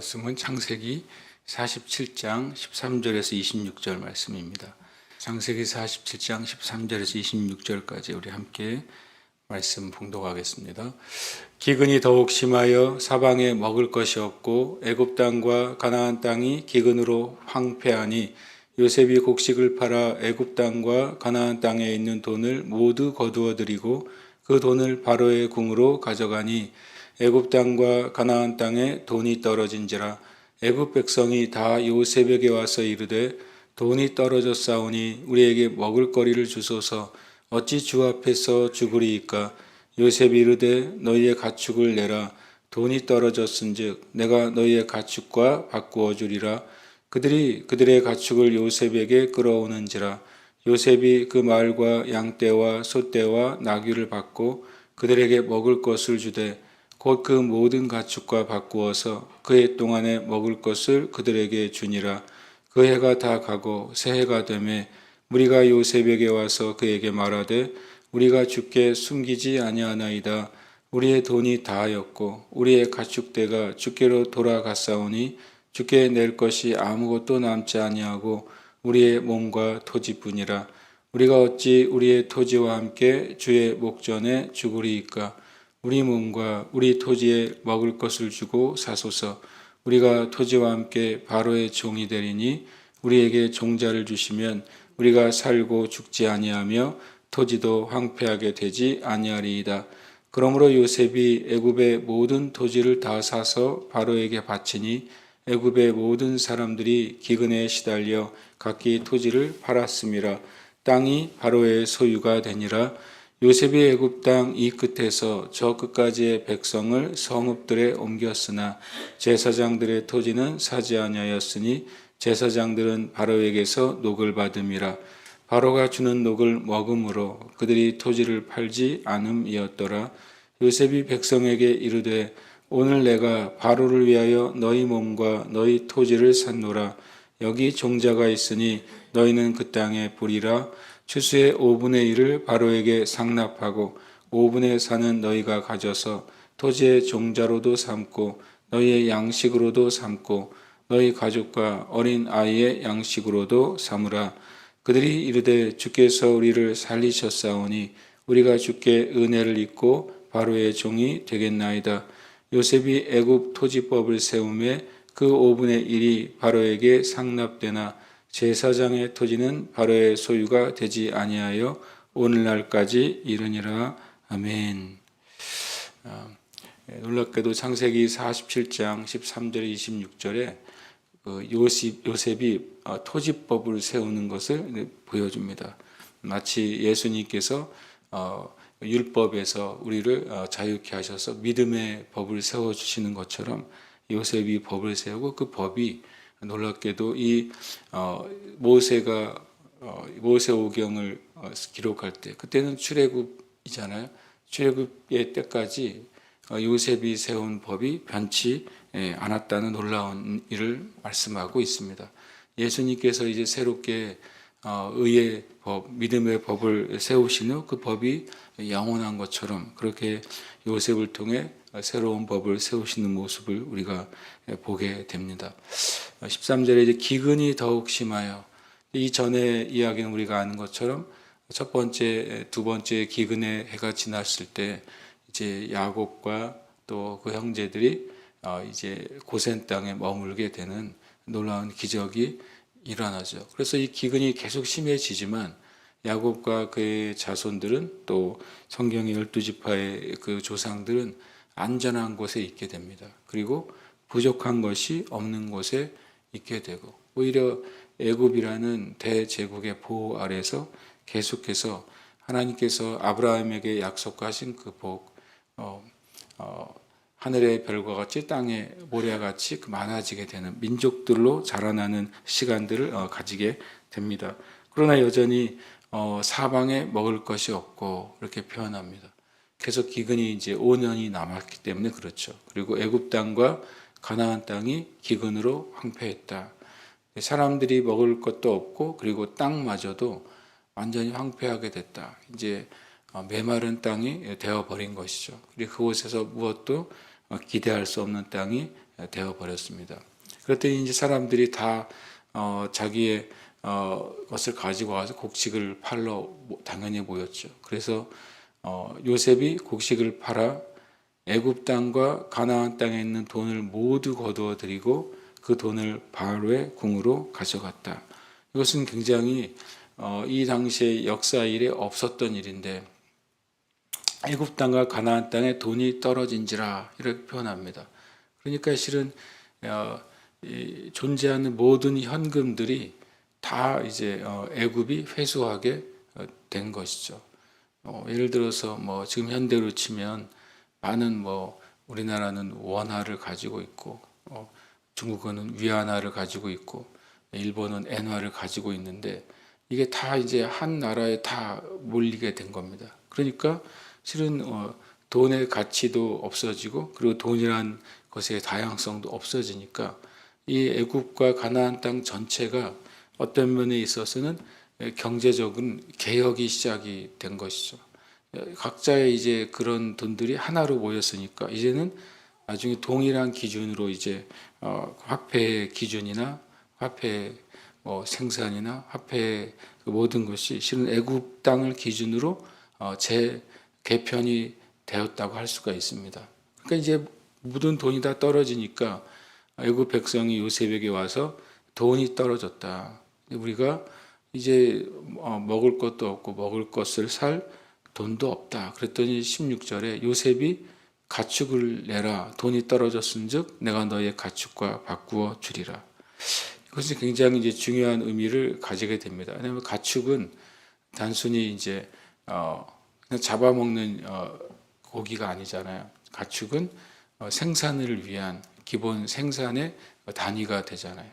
말씀은 창세기 47장 13절에서 26절 말씀입니다. 창세기 47장 13절에서 26절까지 우리 함께 말씀 봉독하겠습니다. 기근이 더욱 심하여 사방에 먹을 것이 없고 애굽 땅과 가나안 땅이 기근으로 황폐하니 요셉이 곡식을 팔아 애굽 땅과 가나안 땅에 있는 돈을 모두 거두어 들이고 그 돈을 바로의 궁으로 가져가니 애굽 땅과 가나안 땅에 돈이 떨어진지라. 애굽 백성이 다 요셉에게 와서 이르되 돈이 떨어졌사오니 우리에게 먹을 거리를 주소서. 어찌 주 앞에서 죽으리이까? 요셉이 이르되 너희의 가축을 내라. 돈이 떨어졌은즉 내가 너희의 가축과 바꾸어 주리라. 그들이 그들의 가축을 요셉에게 끌어오는지라. 요셉이 그 말과 양떼와 소떼와 나귀를 받고 그들에게 먹을 것을 주되 곧 그 모든 가축과 바꾸어서 그 해 동안에 먹을 것을 그들에게 주니라. 그 해가 다 가고 새해가 되매 무리가 요셉에게 와서 그에게 말하되 우리가 주께 숨기지 아니하나이다. 우리의 돈이 다하였고 우리의 가축대가 주께로 돌아갔사오니 주께 낼 것이 아무것도 남지 아니하고 우리의 몸과 토지뿐이라. 우리가 어찌 우리의 토지와 함께 주의 목전에 죽으리이까? 우리 몸과 우리 토지에 먹을 것을 주고 사소서. 우리가 토지와 함께 바로의 종이 되리니 우리에게 종자를 주시면 우리가 살고 죽지 아니하며 토지도 황폐하게 되지 아니하리이다. 그러므로 요셉이 애굽의 모든 토지를 다 사서 바로에게 바치니 애굽의 모든 사람들이 기근에 시달려 각기 토지를 팔았음이라. 땅이 바로의 소유가 되니라. 요셉이 애굽 땅 이 끝에서 저 끝까지의 백성을 성읍들에 옮겼으나 제사장들의 토지는 사지 아니하였으니 제사장들은 바로에게서 녹을 받음이라. 바로가 주는 녹을 먹음으로 그들이 토지를 팔지 않음이었더라. 요셉이 백성에게 이르되 오늘 내가 바로를 위하여 너희 몸과 너희 토지를 샀노라. 여기 종자가 있으니 너희는 그 땅에 보리라. 추수의 5분의 1을 바로에게 상납하고 5분의 4는 너희가 가져서 토지의 종자로도 삼고 너희의 양식으로도 삼고 너희 가족과 어린 아이의 양식으로도 삼으라. 그들이 이르되 주께서 우리를 살리셨사오니 우리가 주께 은혜를 입고 바로의 종이 되겠나이다. 요셉이 애굽 토지법을 세우매 그 5분의 1이 바로에게 상납되나 제사장의 토지는 바로의 소유가 되지 아니하여 오늘날까지 이르니라. 아멘. 놀랍게도 창세기 47장 13절 26절에 요셉이 토지법을 세우는 것을 보여줍니다. 마치 예수님께서 율법에서 우리를 자유케 하셔서 믿음의 법을 세워주시는 것처럼 요셉이 법을 세우고 그 법이 놀랍게도 이 모세가 모세오경을 기록할 때 그때는 출애굽이잖아요. 출애굽의 때까지 요셉이 세운 법이 변치 않았다는 놀라운 일을 말씀하고 있습니다. 예수님께서 이제 새롭게 의의 법, 믿음의 법을 세우신 후 그 법이 영원한 것처럼 그렇게 요셉을 통해 새로운 법을 세우시는 모습을 우리가 보게 됩니다. 13절에 이제 기근이 더욱 심하여 이 전에 이야기는 우리가 아는 것처럼 첫 번째, 두 번째 기근의 해가 지났을 때 이제 야곱과 또 그 형제들이 이제 고센 땅에 머물게 되는 놀라운 기적이 일어나죠. 그래서 이 기근이 계속 심해지지만 야곱과 그의 자손들은 또 성경의 12지파의 그 조상들은 안전한 곳에 있게 됩니다. 그리고 부족한 것이 없는 곳에 있게 되고 오히려 애굽이라는 대제국의 보호 아래서 계속해서 하나님께서 아브라함에게 약속하신 그 복, 하늘의 별과 같이 땅의 모래와 같이 많아지게 되는 민족들로 자라나는 시간들을 가지게 됩니다. 그러나 여전히 사방에 먹을 것이 없고 이렇게 표현합니다. 계속 기근이 이제 5년이 남았기 때문에 그렇죠. 그리고 애굽 땅과 가나안 땅이 기근으로 황폐했다. 사람들이 먹을 것도 없고 그리고 땅마저도 완전히 황폐하게 됐다. 이제 메마른 땅이 되어버린 것이죠. 그리고 그곳에서 무엇도 기대할 수 없는 땅이 되어 버렸습니다. 그랬더니 이제 사람들이 다 자기의 것을 가지고 와서 곡식을 팔러 당연히 모였죠. 그래서 요셉이 곡식을 팔아 애굽 땅과 가나안 땅에 있는 돈을 모두 거두어 들이고 그 돈을 바로의 궁으로 가져갔다. 이것은 굉장히 이 당시의 역사 일에 없었던 일인데 애굽 땅과 가나안 땅에 돈이 떨어진지라 이렇게 표현합니다. 그러니까 실은 존재하는 모든 현금들이 다 이제 애굽이 회수하게 된 것이죠. 예를 들어서 뭐 지금 현대로 치면 많은 뭐 우리나라는 원화를 가지고 있고 중국은 위안화를 가지고 있고 일본은 엔화를 가지고 있는데 이게 다 이제 한 나라에 다 몰리게 된 겁니다. 그러니까 실은 돈의 가치도 없어지고 그리고 돈이란 것의 다양성도 없어지니까 이 애굽과 가나안 땅 전체가 어떤 면에 있어서는 경제적인 개혁이 시작이 된 것이죠. 각자의 이제 그런 돈들이 하나로 모였으니까 이제는 나중에 동일한 기준으로 이제 화폐의 기준이나 화폐의 생산이나 화폐의 그 모든 것이 실은 애굽 땅을 기준으로 재개편이 되었다고 할 수가 있습니다. 그러니까 이제 모든 돈이 다 떨어지니까 애굽 백성이 요셉에게 와서 돈이 떨어졌다. 우리가 이제 먹을 것도 없고 먹을 것을 살 돈도 없다. 그랬더니 16절에 요셉이 가축을 내라. 돈이 떨어졌은즉 내가 너의 가축과 바꾸어 주리라. 이것이 굉장히 이제 중요한 의미를 가지게 됩니다. 왜냐하면 가축은 단순히 이제 그냥 잡아먹는 고기가 아니잖아요. 가축은 생산을 위한 기본 생산의 단위가 되잖아요.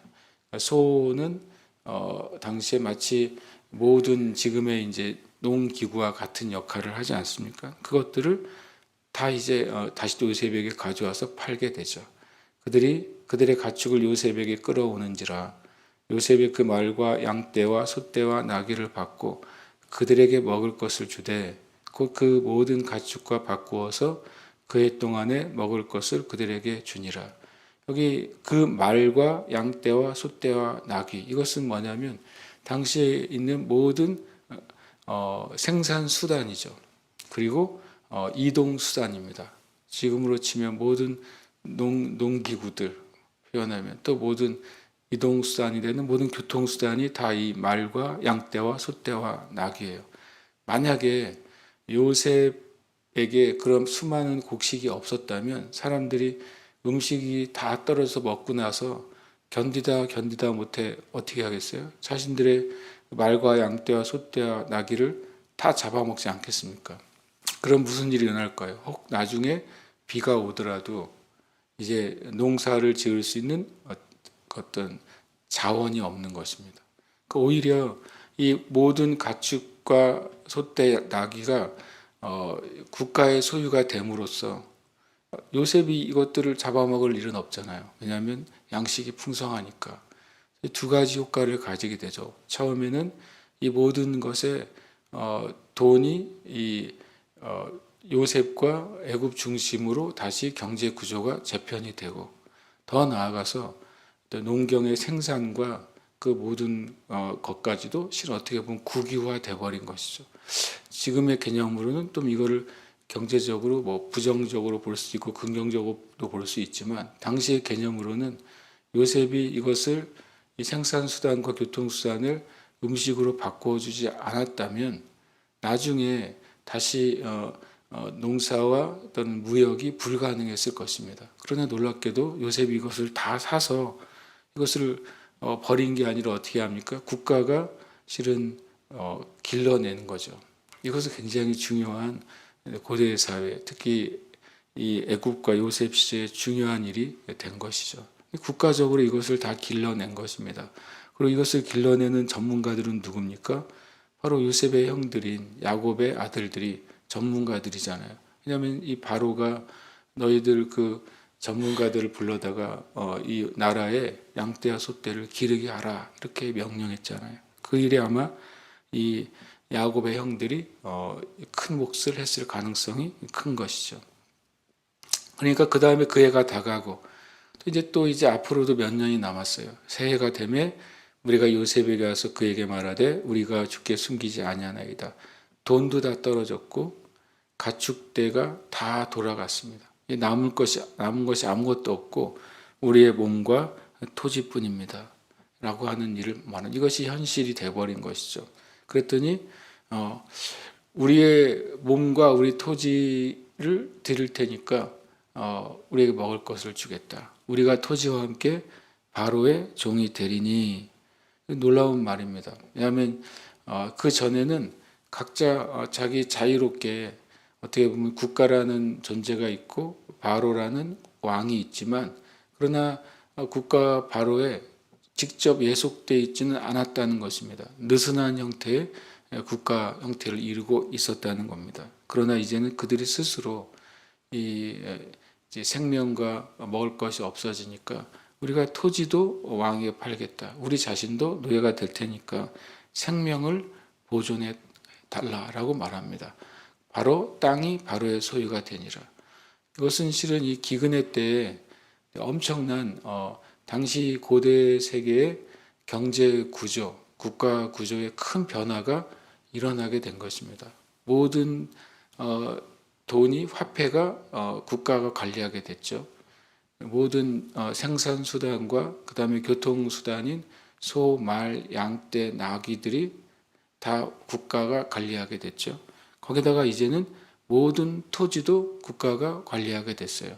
소는 당시에 마치 모든 지금의 이제 농기구와 같은 역할을 하지 않습니까? 그것들을 다 이제 다시 또 요셉에게 가져와서 팔게 되죠. 그들의 가축을 요셉에게 끌어오는지라 요셉이 그 말과 양떼와 소떼와 나귀를 받고 그들에게 먹을 것을 주되 곧 그 모든 가축과 바꾸어서 그해 동안에 먹을 것을 그들에게 주니라. 여기 그 말과 양떼와 소떼와 나귀 이것은 뭐냐면 당시에 있는 모든 생산 수단이죠. 그리고 이동 수단입니다. 지금으로 치면 모든 농기구들 표현하면 또 모든 이동 수단이 되는 모든 교통 수단이 다 이 말과 양떼와 소떼와 나귀예요. 만약에 요셉에게 그런 수많은 곡식이 없었다면 사람들이 음식이 다 떨어져서 먹고 나서 견디다 못해 어떻게 하겠어요? 자신들의 말과 양떼와 소떼와 나귀를 다 잡아먹지 않겠습니까? 그럼 무슨 일이 일어날까요? 혹 나중에 비가 오더라도 이제 농사를 지을 수 있는 어떤 자원이 없는 것입니다. 오히려 이 모든 가축과 소떼, 나귀가 국가의 소유가 됨으로써 요셉이 이것들을 잡아먹을 일은 없잖아요. 왜냐하면 양식이 풍성하니까. 두 가지 효과를 가지게 되죠. 처음에는 이 모든 것에 돈이 이 요셉과 애굽 중심으로 다시 경제 구조가 재편이 되고 더 나아가서 농경의 생산과 그 모든 것까지도 실은 어떻게 보면 국유화 돼버린 것이죠. 지금의 개념으로는 또 이거를 경제적으로 뭐 부정적으로 볼 수 있고 긍정적으로도 볼 수 있지만 당시의 개념으로는 요셉이 이것을 이 생산수단과 교통수단을 음식으로 바꿔주지 않았다면 나중에 다시 농사와 어떤 무역이 불가능했을 것입니다. 그러나 놀랍게도 요셉이 이것을 다 사서 이것을 버린 게 아니라 어떻게 합니까? 국가가 실은 길러내는 거죠. 이것은 굉장히 중요한 고대 사회, 특히 이 애굽과 요셉 시대의 중요한 일이 된 것이죠. 국가적으로 이것을 다 길러낸 것입니다. 그리고 이것을 길러내는 전문가들은 누굽니까? 바로 요셉의 형들인 야곱의 아들들이 전문가들이잖아요. 왜냐하면 이 바로가 너희들 그 전문가들을 불러다가 이 나라의 양떼와 소떼를 기르게 하라 이렇게 명령했잖아요. 그 일에 아마 이 야곱의 형들이 큰 몫을 했을 가능성이 큰 것이죠. 그러니까 그 다음에 그 해가 다가고 이제 앞으로도 몇 년이 남았어요. 새해가 되매 우리가 요셉에게 와서 그에게 말하되 우리가 주께 숨기지 아니하나이다. 돈도 다 떨어졌고 가축대가 다 돌아갔습니다. 남은 것이 아무것도 없고 우리의 몸과 토지뿐입니다. 라고 하는 일을 말하는, 이것이 현실이 돼버린 것이죠. 그랬더니 우리의 몸과 우리 토지를 드릴 테니까 우리에게 먹을 것을 주겠다. 우리가 토지와 함께 바로의 종이 되리니. 놀라운 말입니다. 왜냐하면 그 전에는 각자 자기 자유롭게, 어떻게 보면 국가라는 존재가 있고 바로라는 왕이 있지만, 그러나 국가 바로에 직접 예속되어 있지는 않았다는 것입니다. 느슨한 형태의 국가 형태를 이루고 있었다는 겁니다. 그러나 이제는 그들이 스스로 이제 생명과 먹을 것이 없어지니까 우리가 토지도 왕에게 팔겠다. 우리 자신도 노예가 될 테니까 생명을 보존해 달라라고 말합니다. 바로 땅이 바로의 소유가 되니라. 이것은 실은 이 기근의 때에 엄청난 당시 고대 세계의 경제 구조, 국가 구조의 큰 변화가 일어나게 된 것입니다. 모든 돈이, 화폐가 국가가 관리하게 됐죠. 모든 생산 수단과 그 다음에 교통 수단인 소, 말, 양, 떼, 나귀들이 다 국가가 관리하게 됐죠. 거기다가 이제는 모든 토지도 국가가 관리하게 됐어요.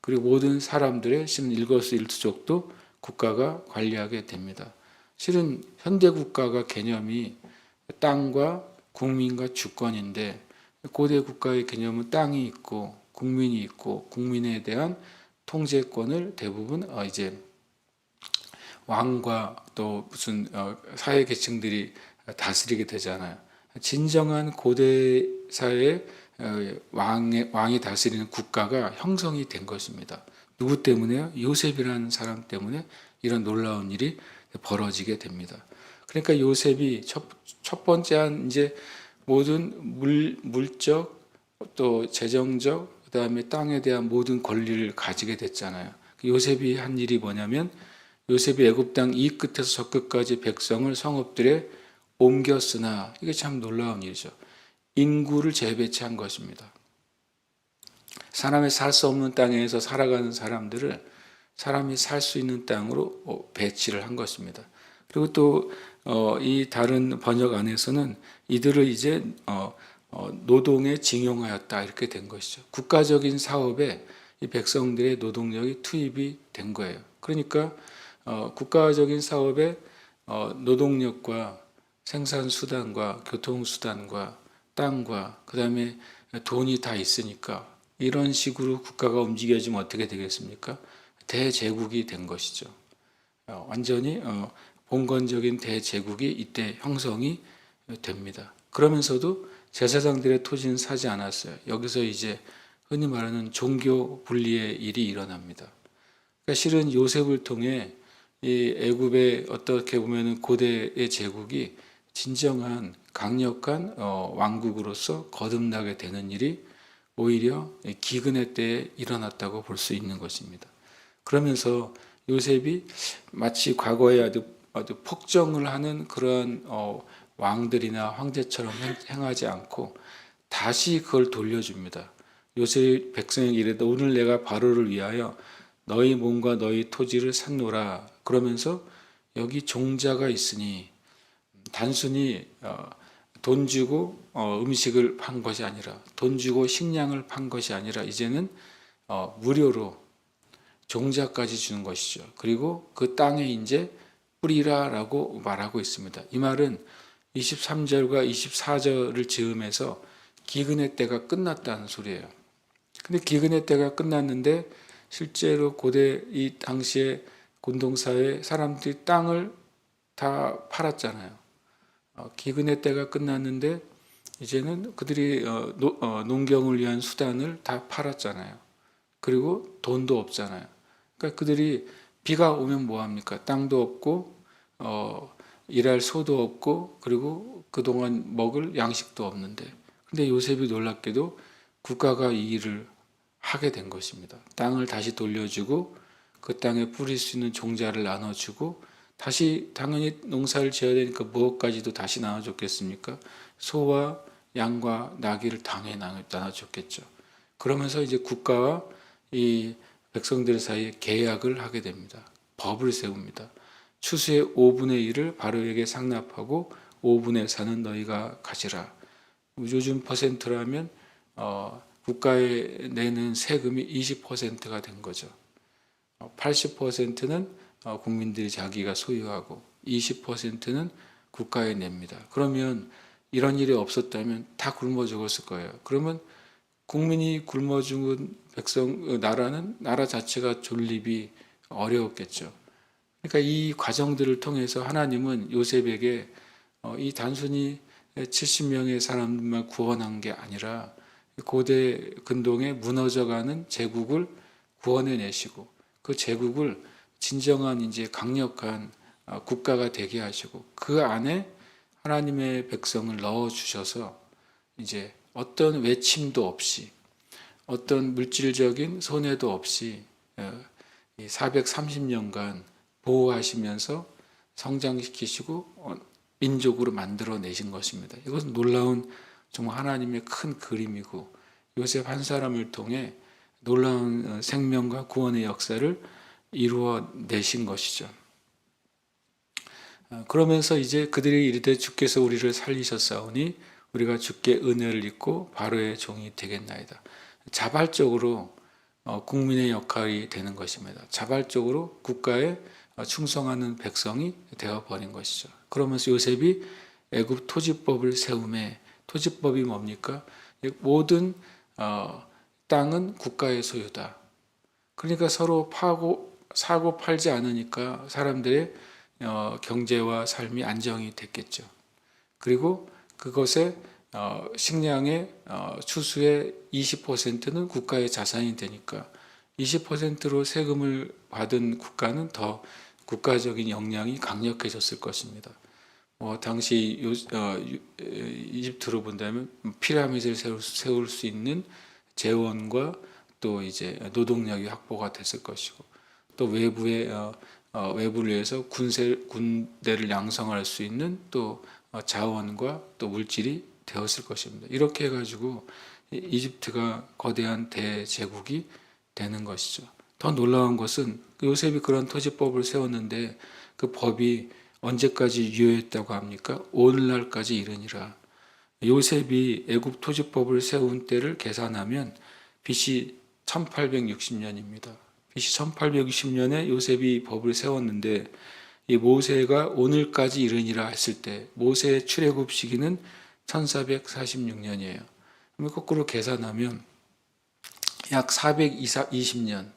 그리고 모든 사람들의 실은 일거수일투족도 국가가 관리하게 됩니다. 실은 현대 국가가 개념이 땅과 국민과 주권인데, 고대 국가의 개념은 땅이 있고 국민이 있고 국민에 대한 통제권을 대부분 이제 왕과 또 무슨 사회 계층들이 다스리게 되잖아요. 진정한 고대 사회의 왕이 다스리는 국가가 형성이 된 것입니다. 누구 때문에요? 요셉이라는 사람 때문에 이런 놀라운 일이 벌어지게 됩니다. 그러니까 요셉이 첫 번째 한 이제 모든 물적 또 재정적 그다음에 땅에 대한 모든 권리를 가지게 됐잖아요. 요셉이 한 일이 뭐냐면, 요셉이 애굽 땅 이 끝에서 저 끝까지 백성을 성읍들에 옮겼으나, 이게 참 놀라운 일이죠. 인구를 재배치한 것입니다. 사람이 살 수 없는 땅에서 살아가는 사람들을 사람이 살 수 있는 땅으로 배치를 한 것입니다. 그리고 또 이 다른 번역 안에서는 이들을 이제 노동에 징용하였다 이렇게 된 것이죠. 국가적인 사업에 이 백성들의 노동력이 투입이 된 거예요. 그러니까 국가적인 사업에 노동력과 생산수단과 교통수단과 땅과 그 다음에 돈이 다 있으니까 이런 식으로 국가가 움직여지면 어떻게 되겠습니까? 대제국이 된 것이죠. 완전히 봉건적인 대제국이 이때 형성이 됩니다. 그러면서도 제사장들의 토지는 사지 않았어요. 여기서 이제 흔히 말하는 종교 분리의 일이 일어납니다. 그러니까 실은 요셉을 통해 이 애굽의 어떻게 보면 고대의 제국이 진정한 강력한 왕국으로서 거듭나게 되는 일이 오히려 기근의 때에 일어났다고 볼 수 있는 것입니다. 그러면서 요셉이 마치 과거에 아주 폭정을 하는 그런 왕들이나 황제처럼 행하지 않고 다시 그걸 돌려줍니다. 요셉 백성에게 이르되 오늘 내가 바로를 위하여 너희 몸과 너희 토지를 샀노라. 그러면서 여기 종자가 있으니, 단순히 돈 주고 음식을 판 것이 아니라, 돈 주고 식량을 판 것이 아니라 이제는 무료로 종자까지 주는 것이죠. 그리고 그 땅에 이제 뿌리라라고 말하고 있습니다. 이 말은 23절과 24절을 즈음해서 기근의 때가 끝났다는 소리예요. 근데 기근의 때가 끝났는데 실제로 고대 이 당시에 공동사회 사람들이 땅을 다 팔았잖아요. 기근의 때가 끝났는데 이제는 그들이 농경을 위한 수단을 다 팔았잖아요. 그리고 돈도 없잖아요. 그러니까 그들이 비가 오면 뭐합니까? 땅도 없고 일할 소도 없고 그리고 그동안 먹을 양식도 없는데, 근데 요셉이 놀랍게도 국가가 이 일을 하게 된 것입니다. 땅을 다시 돌려주고 그 땅에 뿌릴 수 있는 종자를 나눠주고 다시 당연히 농사를 지어야 되니까 무엇까지도 다시 나눠줬겠습니까? 소와 양과 나귀를 당연히 나눠줬겠죠. 그러면서 이제 국가와 이 백성들 사이에 계약을 하게 됩니다. 법을 세웁니다. 추수의 5분의 1을 바로에게 상납하고 5분의 4는 너희가 가지라. 요즘 퍼센트라면 국가에 내는 세금이 20%가 된 거죠. 80%는 국민들이 자기가 소유하고 20%는 국가에 냅니다. 그러면 이런 일이 없었다면 다 굶어 죽었을 거예요. 그러면 국민이 굶어 죽은 나라는 나라 자체가 존립이 어려웠겠죠. 그러니까 이 과정들을 통해서 하나님은 요셉에게 이 단순히 70명의 사람들만 구원한 게 아니라 고대 근동에 무너져가는 제국을 구원해 내시고 그 제국을 진정한 이제 강력한 국가가 되게 하시고 그 안에 하나님의 백성을 넣어 주셔서 이제 어떤 외침도 없이 어떤 물질적인 손해도 없이 430년간 보호하시면서 성장시키시고 민족으로 만들어 내신 것입니다. 이것은 놀라운 정말 하나님의 큰 그림이고 요셉 한 사람을 통해 놀라운 생명과 구원의 역사를 이루어 내신 것이죠. 그러면서 이제 그들이 이르되 주께서 우리를 살리셨사오니 우리가 주께 은혜를 입고 바로의 종이 되겠나이다. 자발적으로 국민의 역할이 되는 것입니다. 자발적으로 국가에 충성하는 백성이 되어버린 것이죠. 그러면서 요셉이 애굽 토지법을 세우매 토지법이 뭡니까? 모든 땅은 국가의 소유다. 그러니까 서로 사고 팔지 않으니까 사람들의 경제와 삶이 안정이 됐겠죠. 그리고 그것에 식량의 추수의 20%는 국가의 자산이 되니까 20%로 세금을 받은 국가는 더 국가적인 역량이 강력해졌을 것입니다. 당시 이집트로 본다면 피라미드를 세울 수 있는 재원과 또 이제 노동력이 확보가 됐을 것이고 또 외부를 위해서 군대를 양성할 수 있는 또 자원과 또 물질이 되었을 것입니다. 이렇게 해가지고 이집트가 거대한 대제국이 되는 것이죠. 더 놀라운 것은 요셉이 그런 토지법을 세웠는데 그 법이 언제까지 유효했다고 합니까? 오늘날까지 이르니라. 요셉이 애굽 토지법을 세운 때를 계산하면 BC 1860년입니다. BC 1860년에 요셉이 법을 세웠는데 이 모세가 오늘까지 이르니라 했을 때 모세의 출애굽 시기는 1446년이에요. 거꾸로 계산하면 약 420년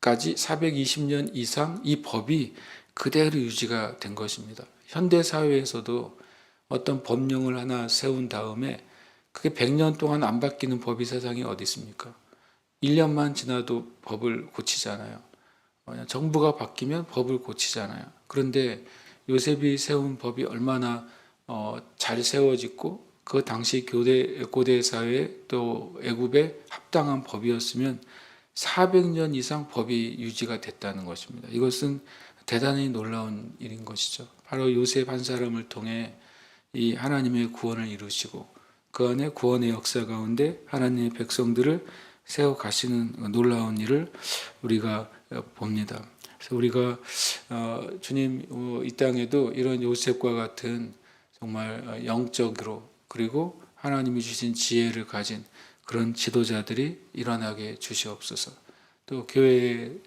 420년 이상 이 법이 그대로 유지가 된 것입니다. 현대 사회에서도 어떤 법령을 하나 세운 다음에 그게 100년 동안 안 바뀌는 법이 세상에 어디 있습니까? 1년만 지나도 법을 고치잖아요. 정부가 바뀌면 법을 고치잖아요. 그런데 요셉이 세운 법이 얼마나 잘 세워지고 그 당시 고대 사회 또 애굽에 합당한 법이었으면 400년 이상 법이 유지가 됐다는 것입니다. 이것은 대단히 놀라운 일인 것이죠. 바로 요셉 한 사람을 통해 이 하나님의 구원을 이루시고 그 안에 구원의 역사 가운데 하나님의 백성들을 세워 가시는 놀라운 일을 우리가 봅니다. 그래서 우리가 주님 이 땅에도 이런 요셉과 같은 정말 영적으로 그리고 하나님이 주신 지혜를 가진 그런 지도자들이 일어나게 주시옵소서. 또 교회의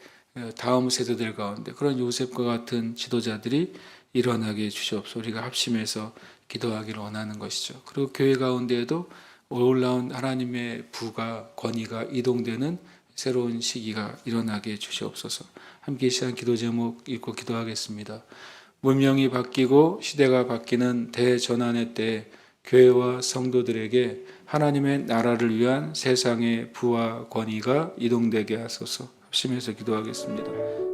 다음 세대들 가운데 그런 요셉과 같은 지도자들이 일어나게 주시옵소서. 우리가 합심해서 기도하기를 원하는 것이죠. 그리고 교회 가운데에도 올라온 하나님의 부가 권위가 이동되는 새로운 시기가 일어나게 주시옵소서. 함께 이 시간 기도 제목 읽고 기도하겠습니다. 문명이 바뀌고 시대가 바뀌는 대전환의 때에 교회와 성도들에게 하나님의 나라를 위한 세상의 부와 권위가 이동되게 하소서. 합심해서 기도하겠습니다.